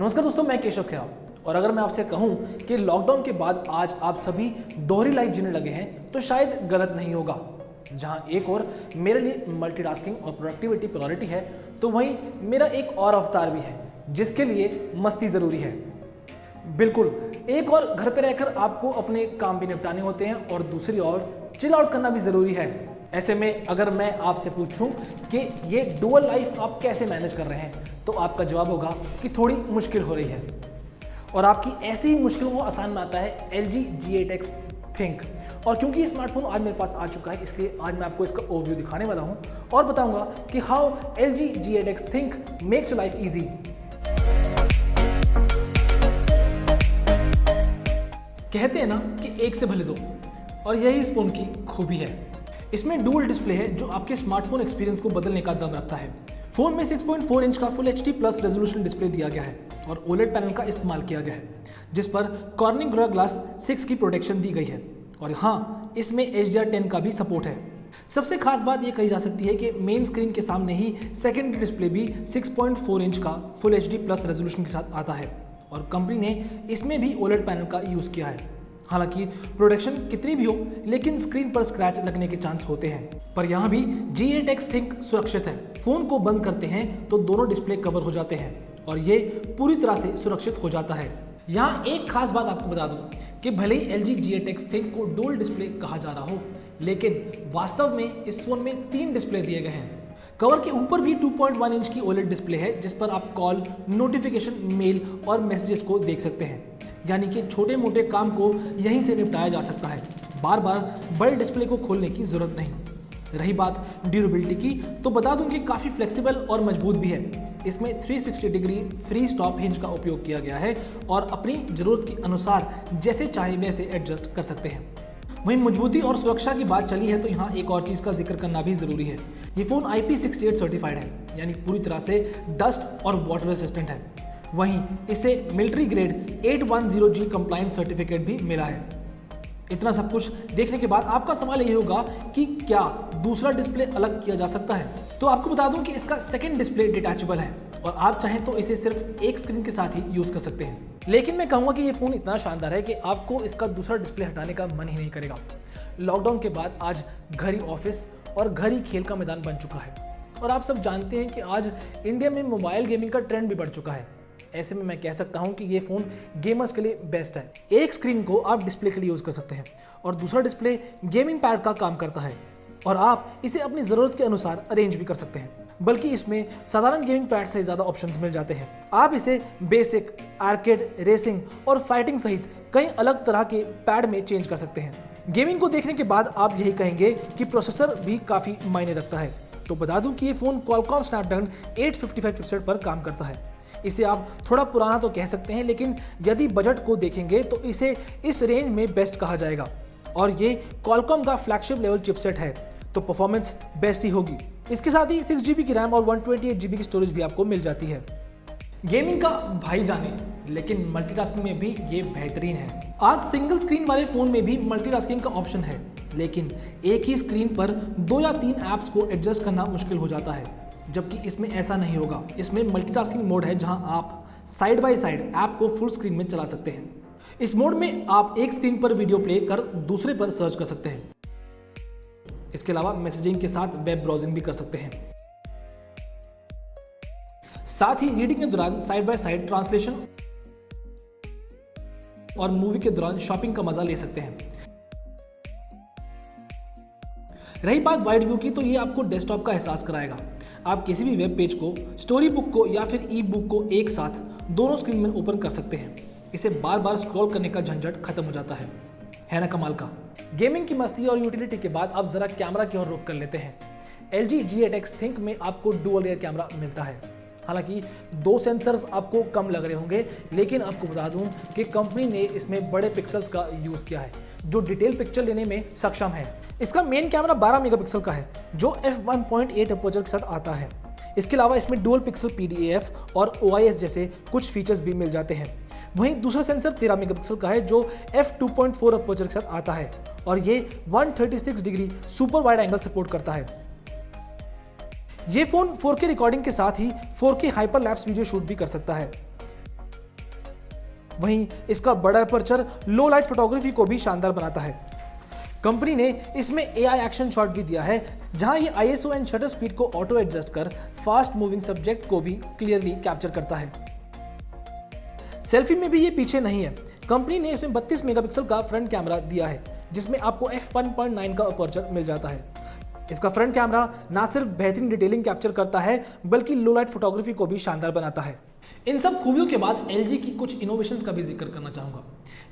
नमस्कार दोस्तों, मैं केशव खेरा। और अगर मैं आपसे कहूं कि लॉकडाउन के बाद आज आप सभी दोहरी लाइफ जीने लगे हैं तो शायद गलत नहीं होगा। जहां एक और मेरे लिए मल्टीटास्किंग और प्रोडक्टिविटी प्रायोरिटी है, तो वहीं मेरा एक और अवतार भी है जिसके लिए मस्ती ज़रूरी है। बिल्कुल, एक और घर पे रहकर आपको अपने काम भी निपटाने होते हैं और दूसरी ओर चिल आउट करना भी ज़रूरी है। ऐसे में अगर मैं आपसे पूछूं कि ये डुअल लाइफ आप कैसे मैनेज कर रहे हैं, तो आपका जवाब होगा कि थोड़ी मुश्किल हो रही है। और आपकी ऐसी ही मुश्किलों को आसान बनाता है LG G8X Think। और क्योंकि ये स्मार्टफोन आज मेरे पास आ चुका है, इसलिए आज मैं आपको इसका ओवरव्यू दिखाने वाला हूं और बताऊंगा कि how LG G8X Think makes your life easy. कहते हैं ना कि एक से भले दो, और यही इस फोन की खूबी है। इसमें डुअल डिस्प्ले है जो आपके स्मार्टफोन एक्सपीरियंस को बदलने का दम रखता है। फोन में 6.4 इंच का full HD plus resolution display दिया गया है और OLED पैनल का इस्तेमाल किया गया है, जिस पर कॉर्निंग गोरिल्ला ग्लास 6 की प्रोटेक्शन दी गई है। और हाँ, इसमें HDR10 का भी सपोर्ट है। सबसे खास बात यह कही जा सकती है कि मेन स्क्रीन के सामने ही सेकेंडरी डिस्प्ले भी 6.4 इंच का फुल HD प्लस रेजोल्यूशन के साथ आता है और कंपनी ने इसमें भी OLED पैनल का यूज़ किया है। हालांकि प्रोटेक्शन कितनी भी हो, लेकिन स्क्रीन पर स्क्रैच लगने के चांस होते हैं। पर यहाँ भी G8X Think सुरक्षित है। फोन को बंद करते हैं तो दोनों डिस्प्ले कवर हो जाते हैं और ये पूरी तरह से सुरक्षित हो जाता है। यहाँ एक खास बात आपको बता दूं कि भले ही LG G8X Think को डुअल डिस्प्ले कहा जा रहा हो, लेकिन वास्तव में इस फोन में 3 डिस्प्ले दिए गए हैं। कवर के ऊपर भी 2.1 इंच की OLED डिस्प्ले है, जिस पर आप कॉल, नोटिफिकेशन, मेल और मैसेजेस को देख सकते हैं। यानी कि छोटे मोटे काम को यहीं से निपटाया जा सकता है, बार बार बड़े डिस्प्ले को खोलने की जरूरत नहीं। रही बात ड्यूरेबिलिटी की, तो बता दूं कि काफ़ी फ्लेक्सिबल और मजबूत भी है। इसमें 360 डिग्री फ्री स्टॉप हिंज का उपयोग किया गया है और अपनी ज़रूरत के अनुसार जैसे चाहे वैसे एडजस्ट कर सकते हैं। वहीं मजबूती और सुरक्षा की बात चली है तो यहाँ एक और चीज़ का जिक्र करना भी ज़रूरी है। ये फ़ोन IP68 सर्टिफाइड है, यानी पूरी तरह से डस्ट और वाटर रेसिस्टेंट है। वहीं इसे military grade 810G compliant certificate भी मिला है। इतना सब कुछ देखने के बाद आपका सवाल ये होगा कि क्या दूसरा डिस्प्ले अलग किया जा सकता है? तो आपको बता दूं कि इसका सेकंड डिस्प्ले डिटैचेबल है और आप चाहें तो इसे सिर्फ एक स्क्रीन के साथ ही यूज़ कर सकते हैं। लेकिन मैं कहूँगा कि ये फ़ोन इतना शानदार है कि आपको इसका दूसरा डिस्प्ले हटाने का मन ही नहीं करेगा। लॉकडाउन के बाद आज घर ही ऑफिस और घर ही खेल का मैदान बन चुका है और आप सब जानते हैं कि आज इंडिया में मोबाइल गेमिंग का ट्रेंड भी बढ़ चुका है। ऐसे में मैं कह सकता हूं कि ये फ़ोन गेमर्स के लिए बेस्ट है। एक स्क्रीन को आप डिस्प्ले के लिए यूज़ कर सकते हैं और दूसरा डिस्प्ले गेमिंग पैड का काम करता है और आप इसे अपनी ज़रूरत के अनुसार अरेंज भी कर सकते हैं। बल्कि इसमें साधारण गेमिंग पैड से ज़्यादा ऑप्शंस मिल जाते हैं। आप इसे बेसिक, आर्केड, रेसिंग और फाइटिंग सहित कई अलग तरह के पैड में चेंज कर सकते हैं। गेमिंग को देखने के बाद आप यही कहेंगे कि प्रोसेसर भी काफ़ी मायने रखता है। तो बता दूं कि ये फ़ोन क्वालकॉम स्नैपड्रैगन 855 चिपसेट पर काम करता है। इसे आप थोड़ा पुराना तो कह सकते हैं, लेकिन यदि बजट को देखेंगे तो इसे इस रेंज में बेस्ट कहा जाएगा। और ये क्वालकॉम का फ्लैगशिप लेवल चिपसेट है, तो परफॉर्मेंस बेस्ट ही होगी। इसके साथ ही 6GB की रैम और 128GB की स्टोरेज भी आपको मिल जाती है। गेमिंग का भाई जाने, लेकिन मल्टीटास्किंग में भी ये बेहतरीन है। आज सिंगल स्क्रीन वाले फ़ोन में भी मल्टीटास्किंग का ऑप्शन है, लेकिन एक ही स्क्रीन पर 2 या 3 ऐप्स को एडजस्ट करना मुश्किल हो जाता है, जबकि इसमें ऐसा नहीं होगा। इसमें मल्टीटास्किंग मोड है, जहां आप साइड बाय साइड ऐप को फुल स्क्रीन में चला सकते हैं। इस मोड में आप एक स्क्रीन पर वीडियो प्ले कर दूसरे पर सर्च कर सकते हैं। इसके अलावा मैसेजिंग के साथ वेब ब्राउजिंग भी कर सकते हैं। साथ ही रीडिंग के दौरान साइड बाय साइड ट्रांसलेशन और मूवी के दौरान शॉपिंग का मजा ले सकते हैं। रही बात वाइड व्यू की, तो ये आपको डेस्कटॉप का एहसास कराएगा। आप किसी भी वेब पेज को, स्टोरी बुक को या फिर ई बुक को एक साथ दोनों स्क्रीन में ओपन कर सकते हैं। इसे बार बार स्क्रॉल करने का झंझट खत्म हो जाता है ना कमाल का। गेमिंग की मस्ती और यूटिलिटी के बाद अब जरा कैमरा की ओर रुख कर लेते हैं। LG G8X Think में आपको डुअल रियर कैमरा मिलता है। हालांकि 2 सेंसर्स आपको कम लग रहे होंगे, लेकिन आपको बता दूं कि कंपनी ने इसमें बड़े पिक्सल्स का यूज़ किया है जो डिटेल पिक्चर लेने में सक्षम है। इसका मेन कैमरा 12 मेगापिक्सल का है जो f1.8 अपर्चर के साथ आता है। इसके अलावा इसमें डुअल पिक्सल PDAF और OIS जैसे कुछ फीचर्स भी मिल जाते हैं। वहीं दूसरा सेंसर 13 मेगापिक्सल का है जो f2.4 अपर्चर के साथ आता है और ये 136 degree super wide angle support करता है। ये फोन 4K रिकॉर्डिंग के साथ ही 4K hyper lapse video shoot भी कर सकता है। वहीं इसका बड़ा अपर्चर लो लाइट फोटोग्राफी को भी शानदार बनाता है। कंपनी ने इसमें AI एक्शन शॉट भी दिया है, जहां ये ISO एंड शटर स्पीड को ऑटो एडजस्ट कर फास्ट मूविंग सब्जेक्ट को भी क्लियरली कैप्चर करता है। सेल्फी में भी ये पीछे नहीं है। कंपनी ने इसमें 32 मेगापिक्सल का फ्रंट कैमरा दिया है, जिसमें आपको f1.9 का अपर्चर मिल जाता है। इसका फ्रंट कैमरा ना सिर्फ बेहतरीन डिटेलिंग कैप्चर करता है, बल्कि लो लाइट फोटोग्राफी को भी शानदार बनाता है। इन सब खूबियों के बाद LG की कुछ इनोवेशंस का भी जिक्र करना चाहूँगा।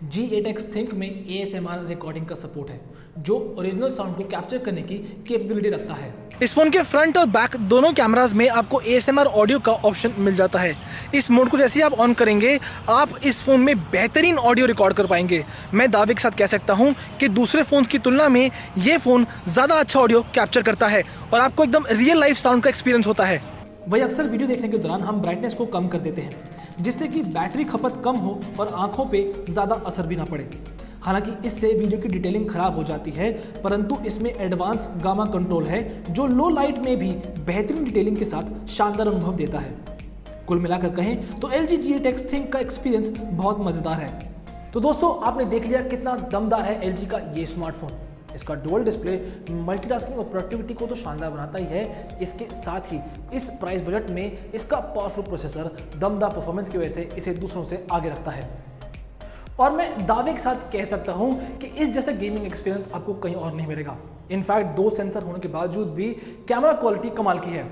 G8X Think में ASMR रिकॉर्डिंग का सपोर्ट है, जो ओरिजिनल साउंड को कैप्चर करने की कैपेबिलिटी रखता है। इस फोन के फ्रंट और बैक दोनों कैमरास में आपको ASMR ऑडियो का ऑप्शन मिल जाता है। इस मोड को जैसे ही आप ऑन करेंगे, आप इस फोन में बेहतरीन ऑडियो रिकॉर्ड कर पाएंगे। मैं दावे के साथ कह सकता हूँ कि दूसरे फोन्स की तुलना में ये फोन ज़्यादा अच्छा ऑडियो कैप्चर करता है और आपको एकदम रियल लाइफ साउंड का एक्सपीरियंस होता है। वही अक्सर वीडियो देखने के दौरान हम ब्राइटनेस को कम कर देते हैं, जिससे कि बैटरी खपत कम हो और आंखों पे ज़्यादा असर भी ना पड़े। हालांकि इससे वीडियो की डिटेलिंग खराब हो जाती है, परंतु इसमें एडवांस गामा कंट्रोल है, जो लो लाइट में भी बेहतरीन डिटेलिंग के साथ शानदार अनुभव देता है। कुल मिलाकर कहें तो LG G8X Think का एक्सपीरियंस बहुत मज़ेदार है। तो दोस्तों, आपने देख लिया कितना दमदार है LG का ये स्मार्टफोन। इसका डुअल डिस्प्ले मल्टीटास्किंग और प्रोडक्टिविटी को तो शानदार बनाता ही है, इसके साथ ही इस प्राइस बजट में इसका पावरफुल प्रोसेसर दमदार परफॉर्मेंस की वजह से इसे दूसरों से आगे रखता है। और मैं दावे के साथ कह सकता हूं कि इस जैसा गेमिंग एक्सपीरियंस आपको कहीं और नहीं मिलेगा। इनफैक्ट 2 सेंसर होने के बावजूद भी कैमरा क्वालिटी कमाल की है।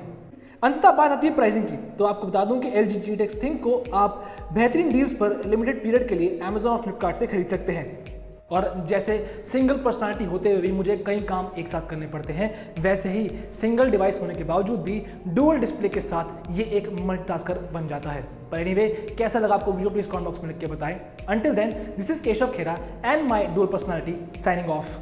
अंततः बात आती है प्राइसिंग की, तो आपको बता दूं कि LG G8X Think को आप बेहतरीन डील्स पर लिमिटेड पीरियड के लिए Amazon और फ्लिपकार्ट से खरीद सकते हैं। और जैसे सिंगल पर्सनालिटी होते हुए भी मुझे कई काम एक साथ करने पड़ते हैं, वैसे ही सिंगल डिवाइस होने के बावजूद भी डुअल डिस्प्ले के साथ ये एक मल्टीटास्कर बन जाता है। पर एनीवे, कैसा लगा आपको वीडियो, प्लीज कमेंट बॉक्स में लिख के बताएं। Until then, this is Keshav Khera and my dual personality signing of.